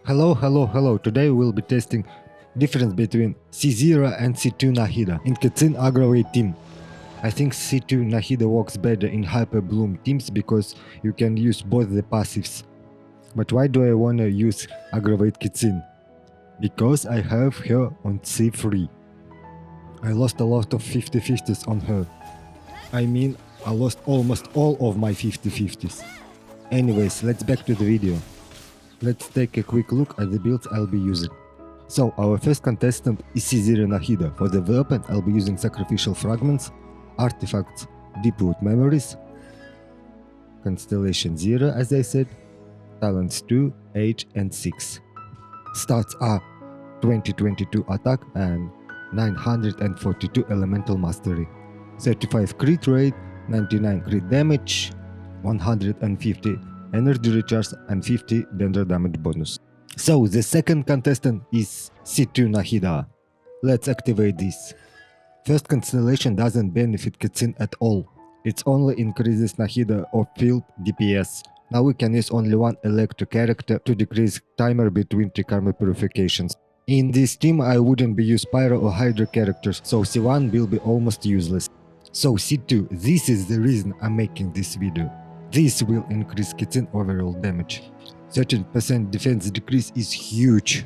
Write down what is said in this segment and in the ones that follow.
Hello. Today we'll be testing difference between C0 and C2 Nahida in Keqing Aggravate team. I think C2 Nahida works better in Hyper Bloom teams because you can use both the passives. But why do I wanna use Aggravate Keqing? Because I have her on C3. I lost a lot of 50-50s on her. I mean, I lost almost all of my 50-50s. Anyways, let's back to the video. Let's take a quick look at the builds I'll be using. So, our first contestant is C0 Nahida. For the weapon, I'll be using Sacrificial Fragments, Artifacts, Deep Root Memories, Constellation 0 as I said, Talents 2, 8 and 6. Stats are 2022 attack and 942 elemental mastery, 35 crit rate, 99 crit damage, 150 energy recharge and 50 Dendro damage bonus. So the second contestant is C2 Nahida. Let's activate this. First constellation doesn't benefit Keqing at all. It only increases Nahida or field DPS. Now we can use only one electro character to decrease timer between Karma purifications. In this team I wouldn't be use Pyro or Hydra characters, so C1 will be almost useless. So C2, this is the reason I'm making this video. This will increase Keqing overall damage. 13% defense decrease is huge.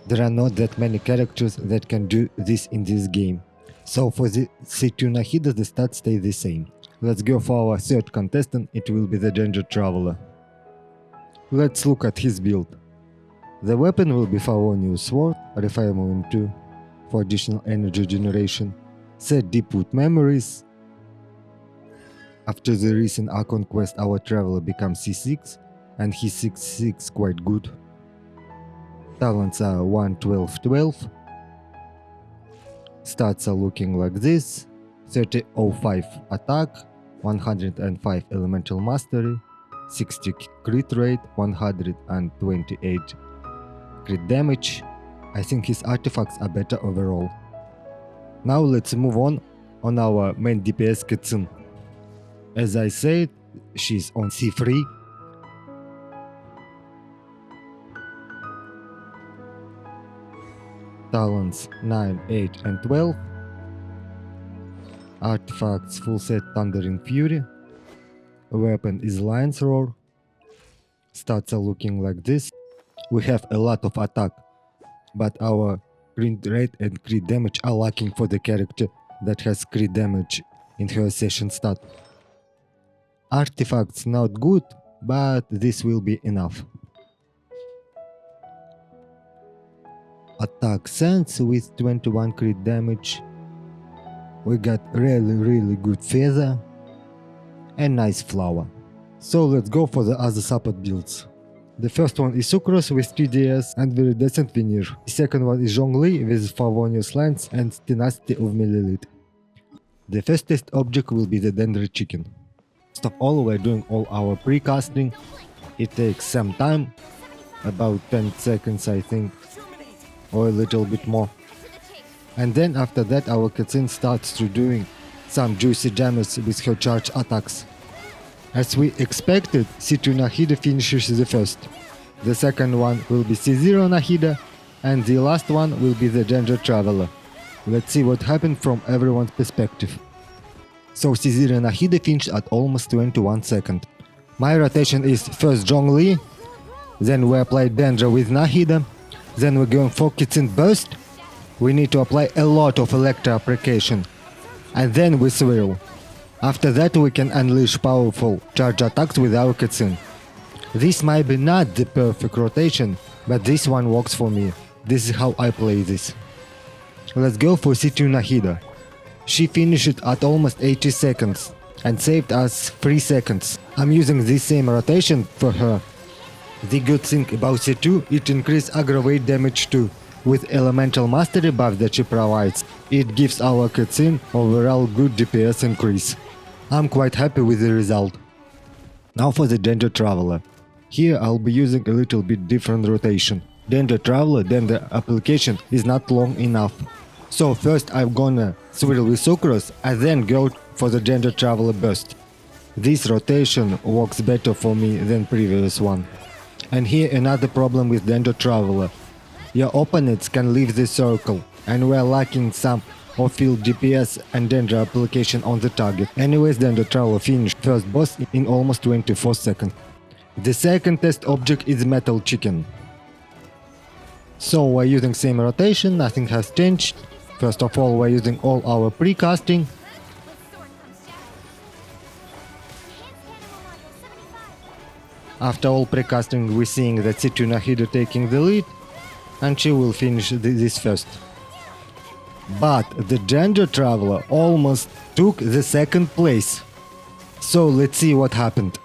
There are not that many characters that can do this in this game. So for the C2 Nahida the stats stay the same. Let's go for our third contestant, it will be the Dendro Traveler. Let's look at his build. The weapon will be Favonius Sword, Refinement 2 for additional energy generation, set Deep Root Memories. After the recent Archon quest our Traveler becomes C6 and he's 6-6 quite good. Talents are 1, 12, 12. Stats are looking like this: 3005 attack, 105 elemental mastery, 60 crit rate, 128 crit damage. I think his artifacts are better overall. Now let's move on our main DPS Keqing. As I said, she's on C3. Talents 9, 8 and 12. Artifacts full set Thundering Fury. Weapon is Lion's Roar. Stats are looking like this. We have a lot of attack, but our crit rate and crit damage are lacking for the character that has crit damage in her session stat. Artifacts not good, but this will be enough. Attack sense with 21 crit damage. We got really good feather and nice flower. So let's go for the other support builds. The first one is Sucrose with 3DS and very decent veneer. The second one is Zhongli with Favonius Lance and Tenacity of Millilith. The first test object will be the Denro Chicken. First of all, we're doing all our precasting. It takes some time, about 10 seconds I think, or a little bit more. And then after that our Keqing starts to doing some juicy damage with her charge attacks. As we expected, C2 Nahida finishes the first. The second one will be C0 Nahida, and the last one will be the Dendro Traveler. Let's see what happened from everyone's perspective. So C0 Nahida finished at almost 21 seconds. My rotation is first Zhongli, then we apply Dendro with Nahida, then we're going for Keqing Burst. We need to apply a lot of Electro application, and then we swirl. After that we can unleash powerful charge attacks with our Keqing. This might be not the perfect rotation, but this one works for me. This is how I play this. Let's go for C2 Nahida. She finished at almost 80 seconds and saved us 3 seconds. I'm using this same rotation for her. The good thing about C2, it increases aggravate damage too. With elemental mastery buff that she provides, it gives our Keqing overall good DPS increase. I'm quite happy with the result. Now for the Dendro Traveler. Here I'll be using a little bit different rotation. Dendro Traveler, Dendro application is not long enough. So first I'm gonna swirl with Sucrose and then go for the Dendro Traveler burst. This rotation works better for me than previous one. And here another problem with Dendro Traveler. Your opponents can leave the circle, and we're lacking some off-field DPS and Dendro application on the target. Anyways, Dendro Traveler finished first boss in almost 24 seconds. The second test object is Metal Chicken. So we're using same rotation, nothing has changed. First of all, we're using all our precasting. After all precasting, we're seeing that C2 Nahida taking the lead, and she will finish this first. But the Dendro Traveler almost took the second place. So let's see what happened.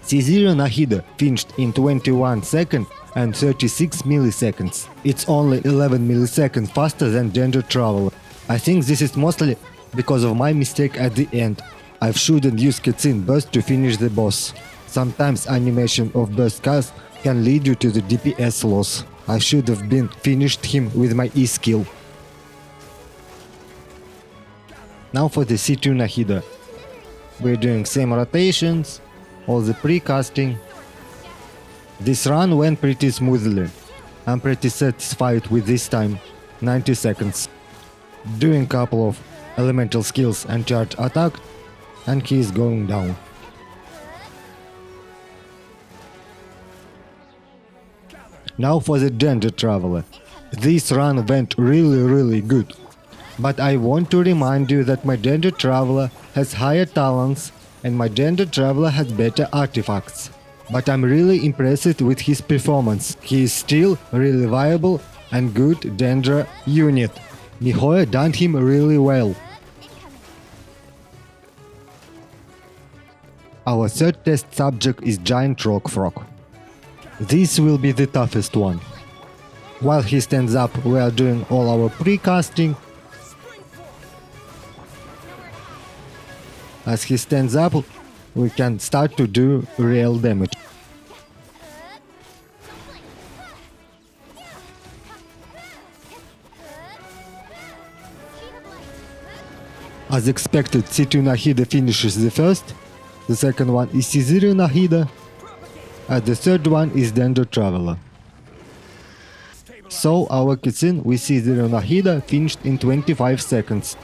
C0 Nahida finished in 21 seconds and 36 milliseconds. It's only 11 milliseconds faster than Dendro Traveler. I think this is mostly because of my mistake at the end. I shouldn't use Keqing burst to finish the boss. Sometimes animation of burst cast can lead you to the DPS loss. I should have been finished him with my E skill. Now for the C2 Nahida. We're doing same rotations, all the precasting. This run went pretty smoothly. I'm pretty satisfied with this time, 90 seconds. Doing couple of elemental skills and charge attack, and he is going down. Now for the Dendro Traveler. This run went really good. But I want to remind you that my Dendro Traveler has higher talents and my Dendro Traveler has better artifacts. But I'm really impressed with his performance. He is still really viable and good Dendro unit. Mihoya done him really well. Our third test subject is giant RockFrog. This will be the toughest one. While he stands up, we are doing all our precasting. As he stands up, we can start to do real damage. As expected, C2 Nahida finishes the first, the second one is C0 Nahida, and the third one is Dendro Traveler. So our Keqing with C0 Nahida finished in 25 seconds.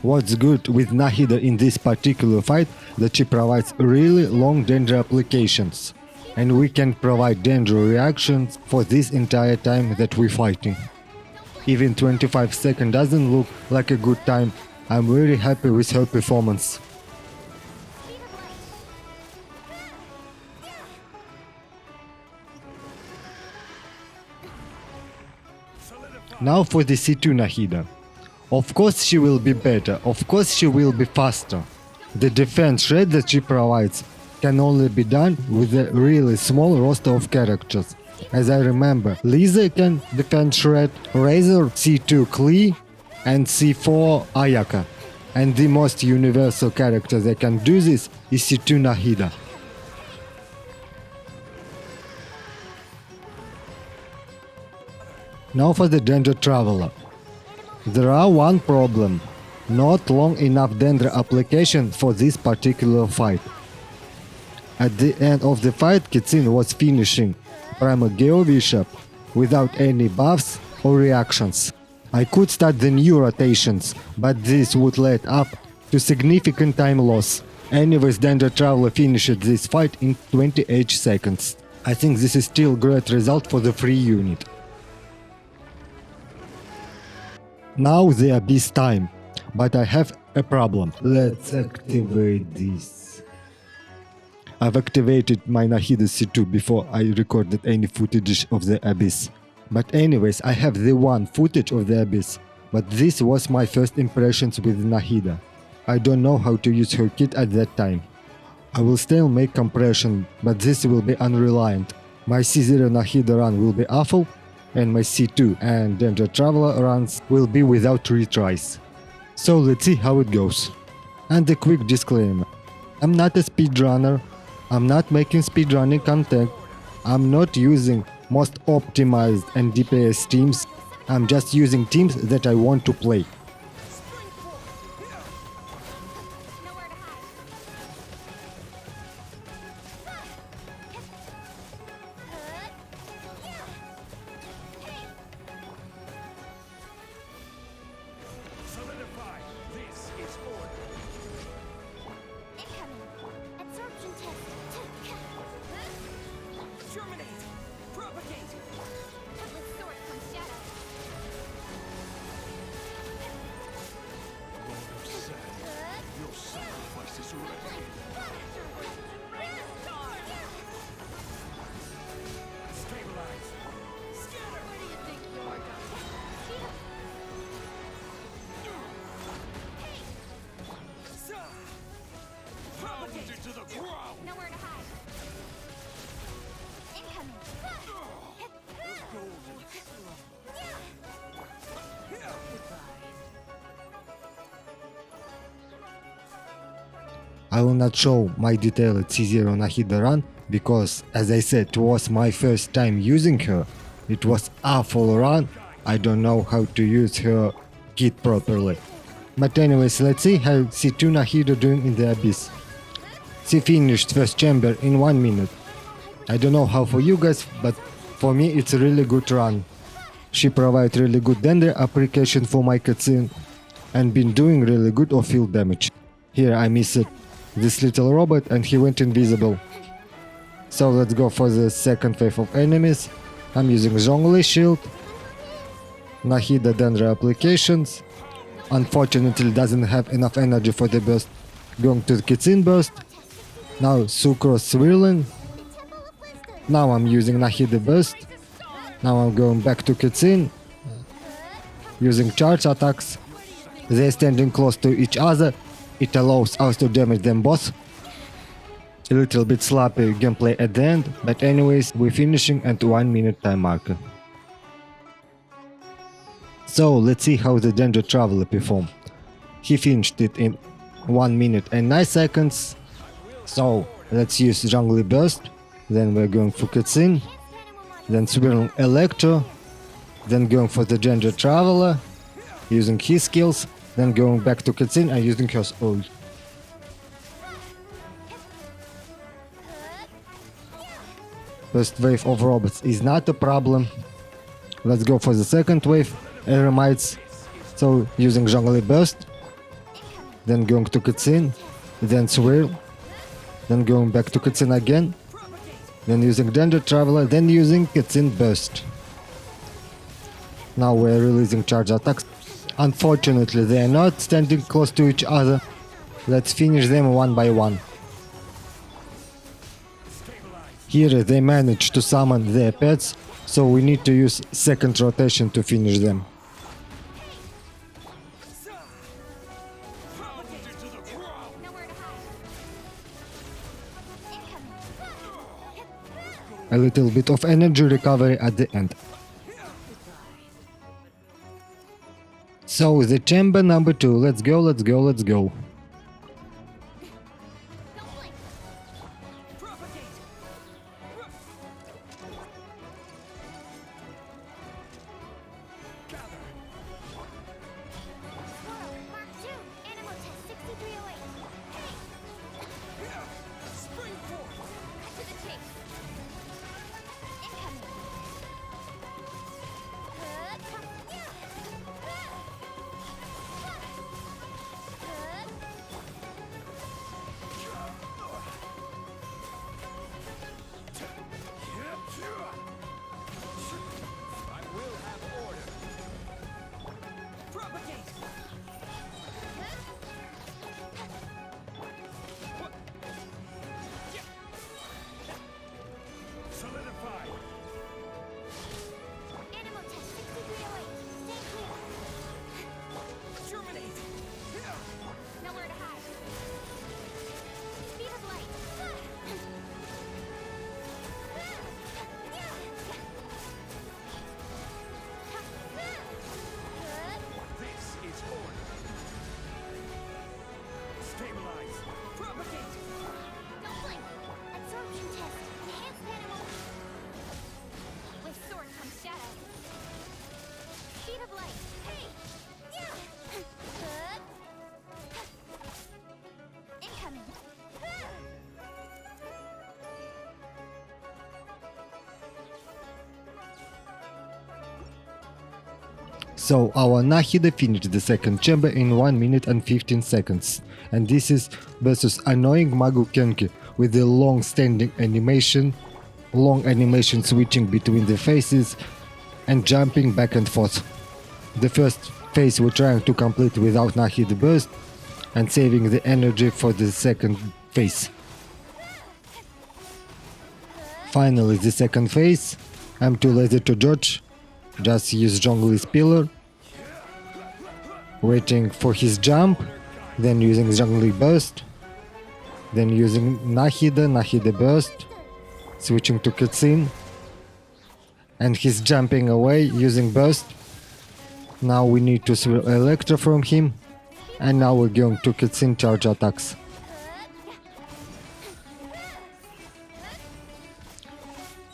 What's good with Nahida in this particular fight, that she provides really long Dendro applications, and we can provide Dendro reactions for this entire time that we're fighting. Even 25 seconds doesn't look like a good time. I'm very happy with her performance. Now for the C2 Nahida. Of course she will be better, of course she will be faster. The defense rate that she provides can only be done with a really small roster of characters. As I remember, Lisa can defend Shred, Razor, C2 Klee, and C4 Ayaka. And the most universal character that can do this is C2 Nahida. Now for the Dendro Traveler. There are one problem. Not long enough Dendro application for this particular fight. At the end of the fight, Keqing was finishing Primal Geo Bishop without any buffs or reactions. I could start the new rotations, but this would lead up to significant time loss. Anyways, Dendro Traveler finished this fight in 28 seconds. I think this is still great result for the free unit. Now the Abyss time, but I have a problem. Let's activate this. I've activated my Nahida C2 before I recorded any footage of the Abyss. But anyways, I have the one footage of the Abyss, but this was my first impressions with Nahida. I don't know how to use her kit at that time. I will still make compression, but this will be unreliant. My C0 Nahida run will be awful, and my C2 and Dendro Traveler runs will be without retries. So let's see how it goes. And a quick disclaimer. I'm not a speedrunner, I'm not making speedrunning content, I'm not using most optimized and DPS teams, I'm just using teams that I want to play. I will not show my detailed C0 Nahida run because, as I said, it was my first time using her. It was awful run. I don't know how to use her kit properly. But anyways, let's see how C2 Nahida doing in the Abyss. She finished first chamber in 1 minute. I don't know how for you guys, but for me it's a really good run. She provides really good Dendro application for my cutscene and been doing really good off field damage. Here I missed this little robot and he went invisible. So let's go for the second wave of enemies. I'm using Zhongli shield, Nahida Dendro applications. Unfortunately doesn't have enough energy for the burst. Going to the Keqing burst. Now Sucrose swirling. Now I'm using Nahida burst. Now I'm going back to Keqing, using charge attacks. They're standing close to each other. It allows us to damage them both. A little bit sloppy gameplay at the end, but anyways, we're finishing at 1 minute time marker. So let's see how the Dendro Traveler performed. He finished it in 1 minute and 9 seconds. So let's use Zhongli burst. Then we're going for Keqing. Then swirling Electro. Then going for the Dendro Traveler, using his skills. Then going back to Keqing and using her ult. First wave of robots is not a problem. Let's go for the second wave. Eremites. So using Zhongli burst. Then going to Keqing. Then swirl. Then going back to Keqing again. Then using Dendro Traveler. Then using Keqing burst. Now we're releasing charge attacks. Unfortunately, they are not standing close to each other. Let's finish them one by one. Here they managed to summon their pets, so we need to use second rotation to finish them. A little bit of energy recovery at the end. So the chamber number 2, let's go, let's go, let's go. So our Nahida finished the second chamber in 1 minute and 15 seconds. And this is versus annoying Magu Kenki with the long standing animation, long animation switching between the phases and jumping back and forth. The first phase we're trying to complete without Nahida burst and saving the energy for the second phase. Finally the second phase, I'm too lazy to dodge, just use Zhongli's pillar, waiting for his jump, then using Zhongli burst, then using Nahida burst, switching to Keqing, and he's jumping away using burst. Now we need to swirl Electro from him, and now we're going to Keqing charge attacks.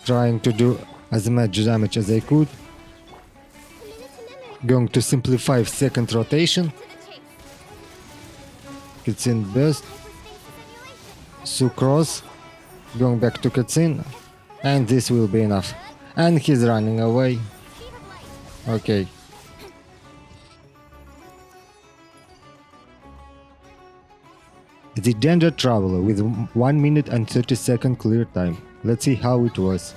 trying to do as much damage as I could. Going to simplify second rotation. Cutscene burst. Sucrose. Going back to cutscene. And this will be enough. And he's running away. Okay. The Dendro Traveler with 1 minute and 30 second clear time. Let's see how it was.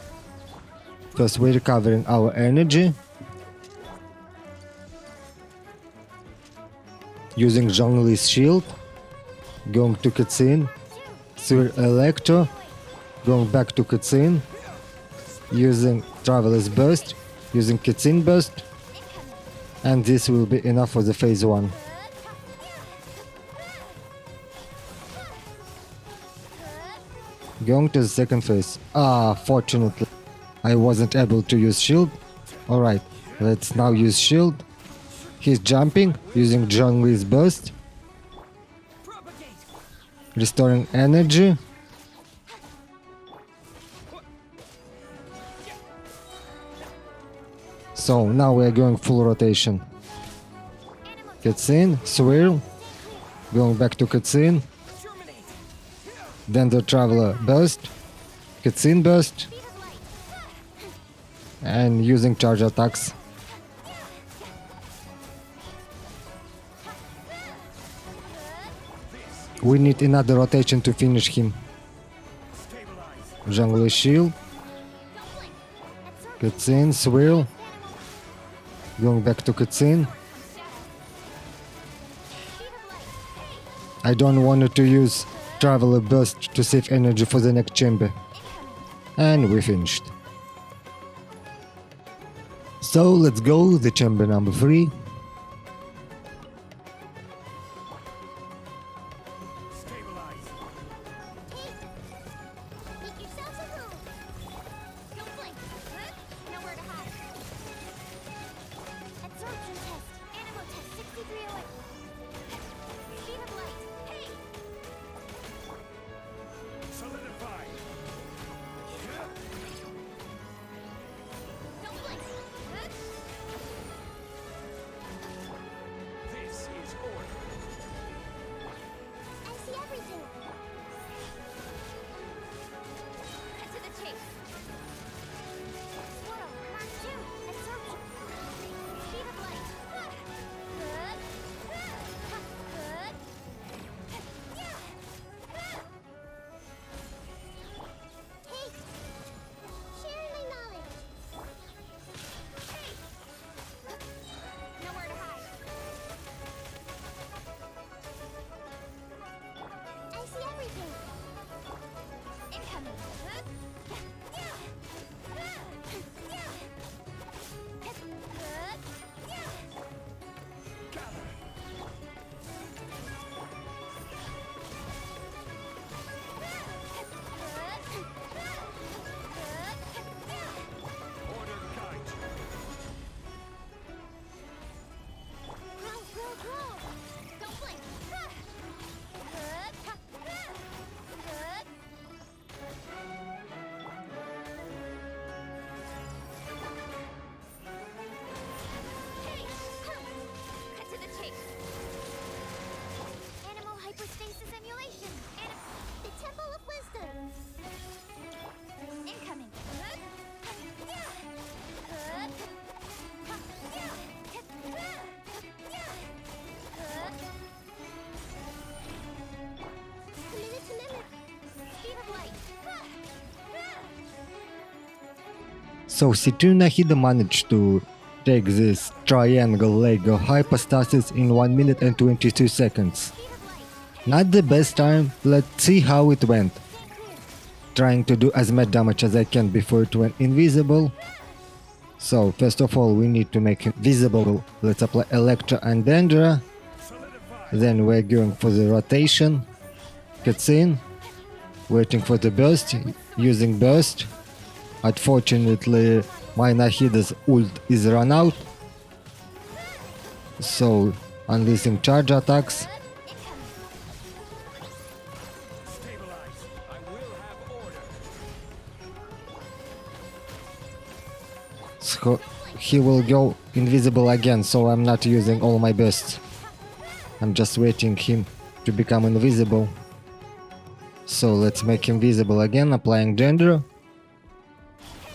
First we're recovering our energy. Using Zhongli's shield. Going to cutscene. Swir Electro. Going back to cutscene. Using Traveler's Burst. Using cutscene burst. And this will be enough for the phase 1. Going to the second phase. Fortunately, I wasn't able to use shield. Alright, let's now use shield. He's jumping, using Zhongli's burst. Restoring energy. So now we are going full rotation. Cutscene, swirl. Going back to cutscene. Dendro Traveler burst. Cutscene burst. And using charge attacks. We need another rotation to finish him. Jungle shield. Cutscene, swirl. Going back to cutscene. I don't want to use Traveler burst to save energy for the next chamber. And we finished. So let's go, the chamber number 3. So C2 Nahida managed to take this triangle leg of hypostasis in 1 minute and 22 seconds. Not the best time, let's see how it went. Trying to do as much damage as I can before it went invisible. So first of all we need to make him visible. Let's apply Electra and Dendro. Then we're going for the rotation. Cutscene. Waiting for the burst. Using burst. Unfortunately my Nahida's ult is run out. So unleashing charge attacks. So he will go invisible again, so I'm not using all my bursts. I'm just waiting him to become invisible. So let's make him visible again, applying Dendro,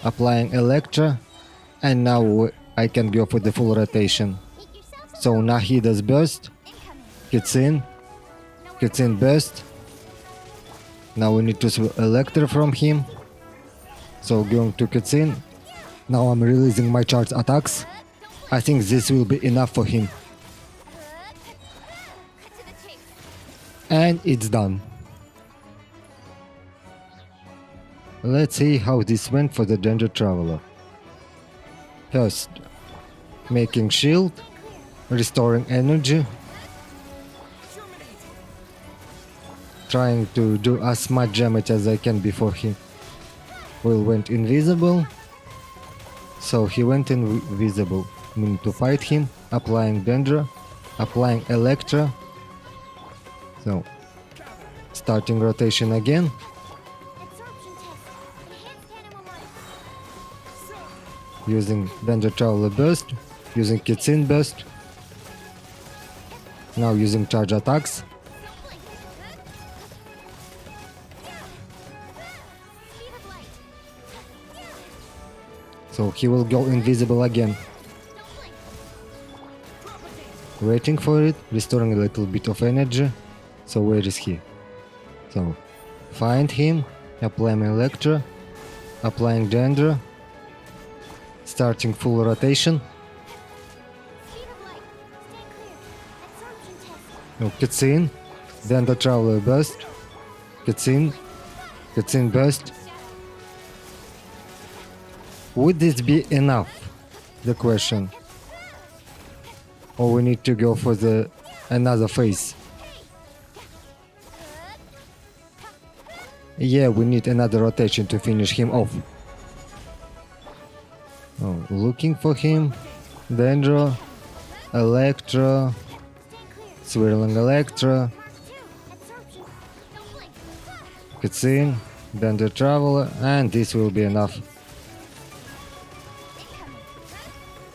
applying Electra, and now I can go for the full rotation. So Nahida's burst, Keqing burst. Now we need to switch Electra from him. So going to Keqing. Now I'm releasing my charge attacks. I think this will be enough for him. And it's done. Let's see how this went for the Dendro Traveler. First, making shield, restoring energy, trying to do as much damage as I can before he went invisible. So he went invisible. We need to fight him, applying Dendro, applying Electra. So, starting rotation again. Using Dendro Traveler burst, using Keqing burst. Now using charge attacks. So he will go invisible again. Waiting for it, restoring a little bit of energy. So where is he? So find him, applying Electra, applying Dendro, starting full rotation. Now Keqing, Dendro Traveler burst, Keqing burst. Would this be enough? The question. Or we need to go for the another phase. Yeah, we need another rotation to finish him off. Oh, looking for him. Dendro, Electra, swirling Electra, Keqing, Dendro Traveler, and this will be enough.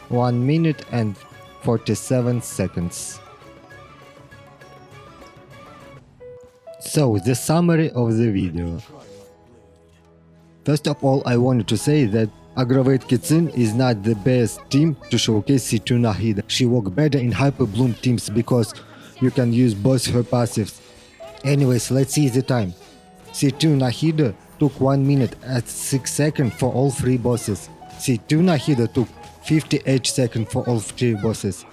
1 minute and 47 seconds. So, the summary of the video. First of all, I wanted to say that Aggravate Keqing is not the best team to showcase C2 Nahida. She works better in Hyper Bloom teams because you can use both her passives. Anyways, let's see the time. C2 Nahida took 1 minute and 6 seconds for all 3 bosses. C2 Nahida took 58 seconds for all 3 bosses.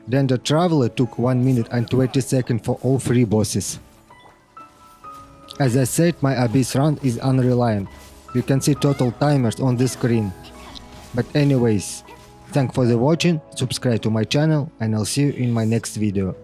Dendro Traveler took 1 minute and 20 seconds for all 3 bosses. As I said, my Abyss run is unreliant. You can see total timers on the screen. But anyways, thanks for the watching, subscribe to my channel, and I'll see you in my next video.